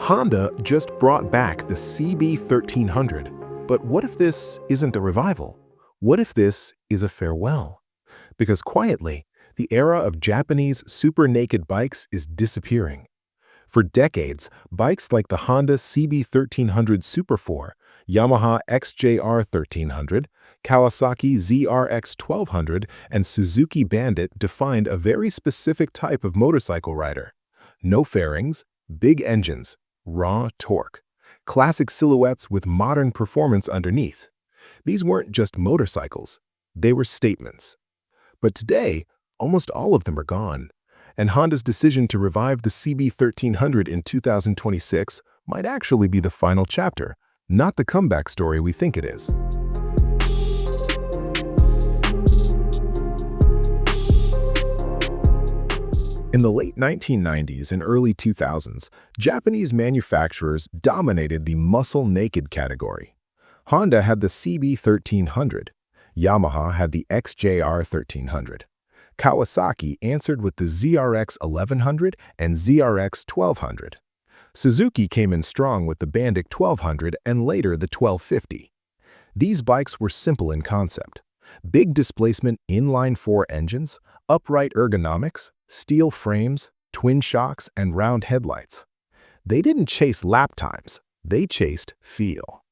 Honda just brought back the CB1300, but what if this isn't a revival? What if this is a farewell? Because quietly, the era of Japanese super naked bikes is disappearing. For decades, bikes like the Honda CB1300 Super 4, Yamaha XJR1300, Kawasaki ZRX1200, and Suzuki Bandit defined a very specific type of motorcycle rider. No fairings, big engines, raw torque, classic silhouettes with modern performance underneath. These weren't just motorcycles, they were statements. But today, almost all of them are gone, and Honda's decision to revive the CB1300 in 2026 might actually be the final chapter, not the comeback story we think it is. In the late 1990s and early 2000s, Japanese manufacturers dominated the muscle-naked category. Honda had the CB1300, Yamaha had the XJR1300. Kawasaki answered with the ZRX1100 and ZRX1200. Suzuki came in strong with the Bandit 1200 and later the 1250. These bikes were simple in concept. Big displacement inline-4 engines, upright ergonomics, steel frames, twin shocks, and round headlights. They didn't chase lap times, they chased feel.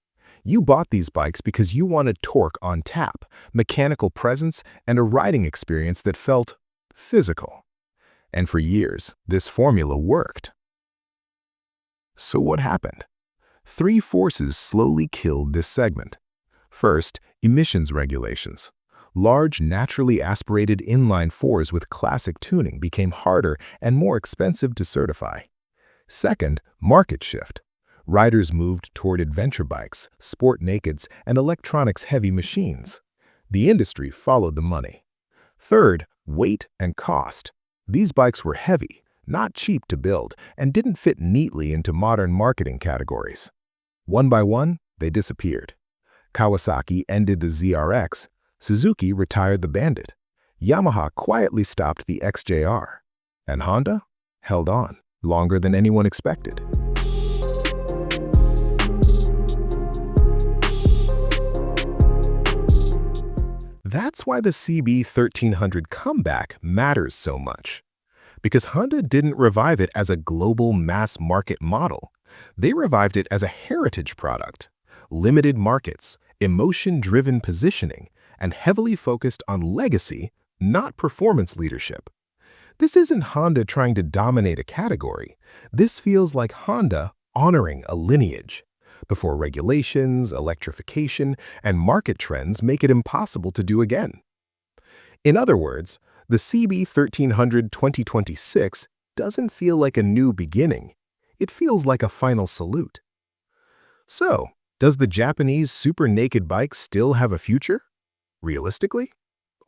You bought these bikes because you wanted torque on tap, mechanical presence, and a riding experience that felt physical. And for years, this formula worked. So what happened? Three forces slowly killed this segment. First, emissions regulations. Large, naturally aspirated inline fours with classic tuning became harder and more expensive to certify. Second, market shift. Riders moved toward adventure bikes, sport nakeds, and electronics-heavy machines. The industry followed the money. Third, weight and cost. These bikes were heavy, not cheap to build, and didn't fit neatly into modern marketing categories. One by one, they disappeared. Kawasaki ended the ZRX, Suzuki retired the Bandit, Yamaha quietly stopped the XJR, and Honda held on longer than anyone expected. That's why the CB1300 comeback matters so much. Because Honda didn't revive it as a global mass-market model. They revived it as a heritage product. Limited markets, emotion-driven positioning, and heavily focused on legacy, not performance leadership. This isn't Honda trying to dominate a category. This feels like Honda honoring a lineage before regulations, electrification, and market trends make it impossible to do again. In other words, the CB1300 2026 doesn't feel like a new beginning. It feels like a final salute. So, does the Japanese super naked bike still have a future? Realistically,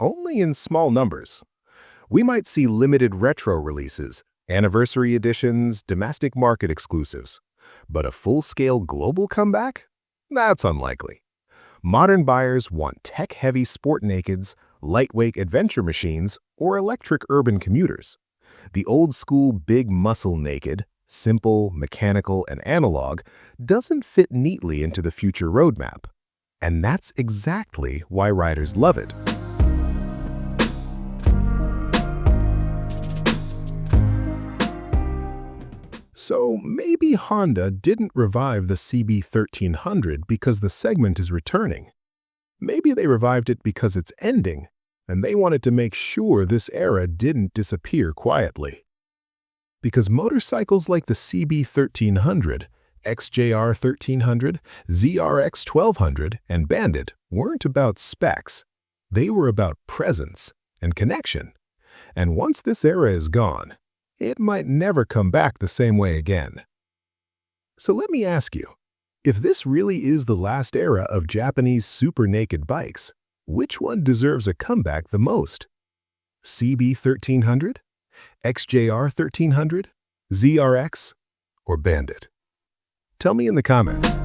only in small numbers. We might see limited retro releases, anniversary editions, domestic market exclusives. But a full-scale global comeback? That's unlikely. Modern buyers want tech-heavy sport nakeds, lightweight adventure machines, or electric urban commuters. The old-school big muscle naked, simple, mechanical, and analog, doesn't fit neatly into the future roadmap. And that's exactly why riders love it. So maybe Honda didn't revive the CB1300 because the segment is returning. Maybe they revived it because it's ending, and they wanted to make sure this era didn't disappear quietly. Because motorcycles like the CB1300, XJR1300, ZRX1200, and Bandit weren't about specs. They were about presence and connection. And once this era is gone, it might never come back the same way again. So let me ask you, if this really is the last era of Japanese super naked bikes, which one deserves a comeback the most? CB1300, XJR1300, ZRX, or Bandit? Tell me in the comments.